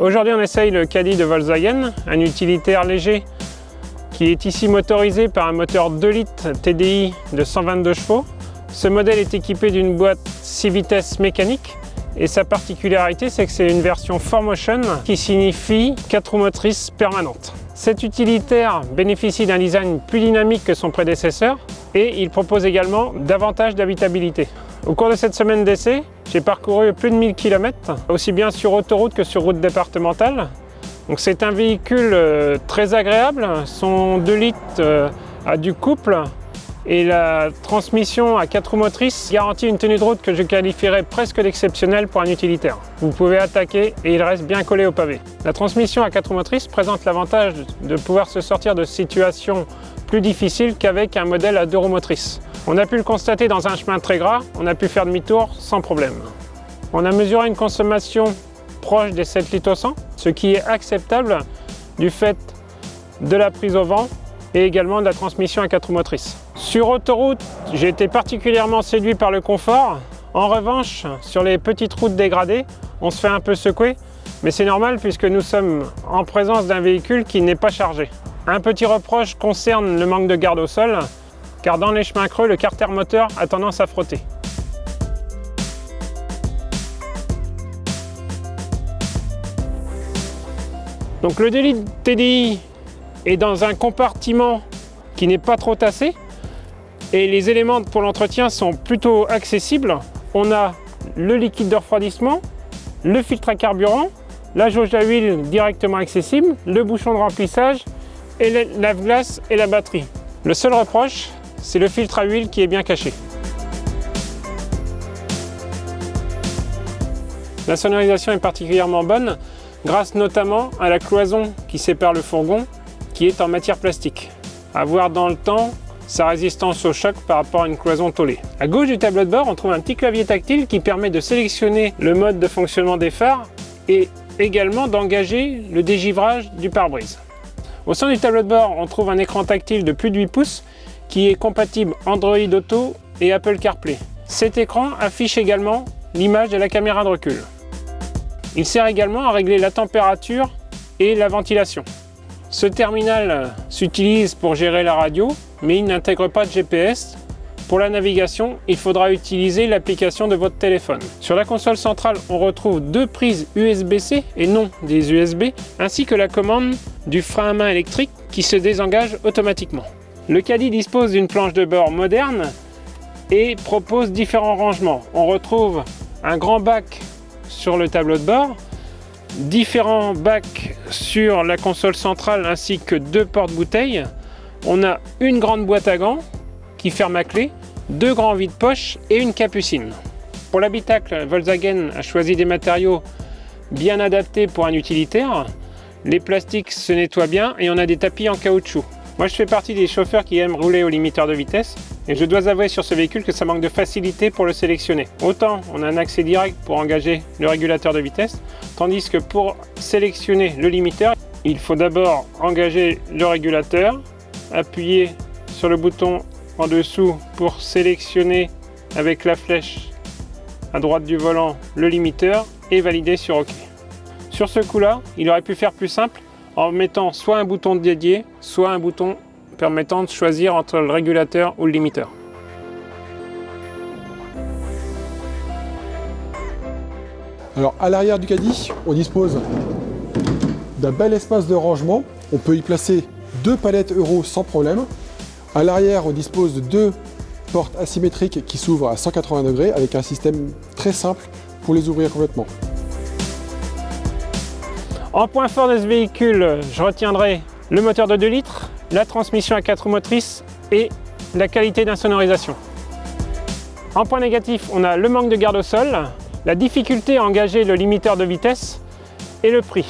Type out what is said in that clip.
Aujourd'hui on essaye le Caddy de Volkswagen, un utilitaire léger qui est ici motorisé par un moteur 2 litres TDI de 122 chevaux. Ce modèle est équipé d'une boîte 6 vitesses mécanique et sa particularité c'est que c'est une version 4Motion qui signifie 4 roues motrices permanentes. Cet utilitaire bénéficie d'un design plus dynamique que son prédécesseur et il propose également davantage d'habitabilité. Au cours de cette semaine d'essai, j'ai parcouru plus de 1000 km, aussi bien sur autoroute que sur route départementale. Donc c'est un véhicule très agréable, son 2 litres a du couple et la transmission à 4 roues motrices garantit une tenue de route que je qualifierais presque d'exceptionnelle pour un utilitaire. Vous pouvez attaquer et il reste bien collé au pavé. La transmission à 4 roues motrices présente l'avantage de pouvoir se sortir de situations plus difficiles qu'avec un modèle à 2 roues motrices. On a pu le constater dans un chemin très gras, on a pu faire demi-tour sans problème. On a mesuré une consommation proche des 7 litres au 100, ce qui est acceptable du fait de la prise au vent et également de la transmission à 4 roues motrices. Sur autoroute, j'ai été particulièrement séduit par le confort. En revanche, sur les petites routes dégradées, on se fait un peu secouer, mais c'est normal puisque nous sommes en présence d'un véhicule qui n'est pas chargé. Un petit reproche concerne le manque de garde au sol, car dans les chemins creux, le carter moteur a tendance à frotter. Donc le 2 litres TDI est dans un compartiment qui n'est pas trop tassé et les éléments pour l'entretien sont plutôt accessibles. On a le liquide de refroidissement, le filtre à carburant, la jauge à huile directement accessible, le bouchon de remplissage et le lave-glace et la batterie. Le seul reproche, c'est le filtre à huile qui est bien caché. La sonorisation est particulièrement bonne, grâce notamment à la cloison qui sépare le fourgon, qui est en matière plastique. À voir dans le temps sa résistance au choc par rapport à une cloison tôlée. À gauche du tableau de bord, on trouve un petit clavier tactile qui permet de sélectionner le mode de fonctionnement des phares et également d'engager le dégivrage du pare-brise. Au centre du tableau de bord, on trouve un écran tactile de plus de 8 pouces qui est compatible Android Auto et Apple CarPlay. Cet écran affiche également l'image de la caméra de recul. Il sert également à régler la température et la ventilation. Ce terminal s'utilise pour gérer la radio, mais il n'intègre pas de GPS. Pour la navigation, il faudra utiliser l'application de votre téléphone. Sur la console centrale, on retrouve 2 prises USB-C et non des USB, ainsi que la commande du frein à main électrique qui se désengage automatiquement. Le Caddy dispose d'une planche de bord moderne et propose différents rangements. On retrouve un grand bac sur le tableau de bord, différents bacs sur la console centrale ainsi que 2 porte-bouteilles. On a une grande boîte à gants qui ferme à clé, 2 grands vide-poches et une capucine. Pour l'habitacle, Volkswagen a choisi des matériaux bien adaptés pour un utilitaire. Les plastiques se nettoient bien et on a des tapis en caoutchouc. Moi je fais partie des chauffeurs qui aiment rouler au limiteur de vitesse et je dois avouer sur ce véhicule que ça manque de facilité pour le sélectionner. Autant on a un accès direct pour engager le régulateur de vitesse, tandis que pour sélectionner le limiteur, il faut d'abord engager le régulateur, appuyer sur le bouton en dessous pour sélectionner avec la flèche à droite du volant le limiteur et valider sur OK. Sur ce coup-là, il aurait pu faire plus simple en mettant soit un bouton dédié, soit un bouton permettant de choisir entre le régulateur ou le limiteur. Alors à l'arrière du Caddy, on dispose d'un bel espace de rangement. On peut y placer 2 palettes Euro sans problème. À l'arrière, on dispose de 2 portes asymétriques qui s'ouvrent à 180 degrés avec un système très simple pour les ouvrir complètement. En point fort de ce véhicule, je retiendrai le moteur de 2 litres, la transmission à 4 roues motrices et la qualité d'insonorisation. En point négatif, on a le manque de garde au sol, la difficulté à engager le limiteur de vitesse et le prix.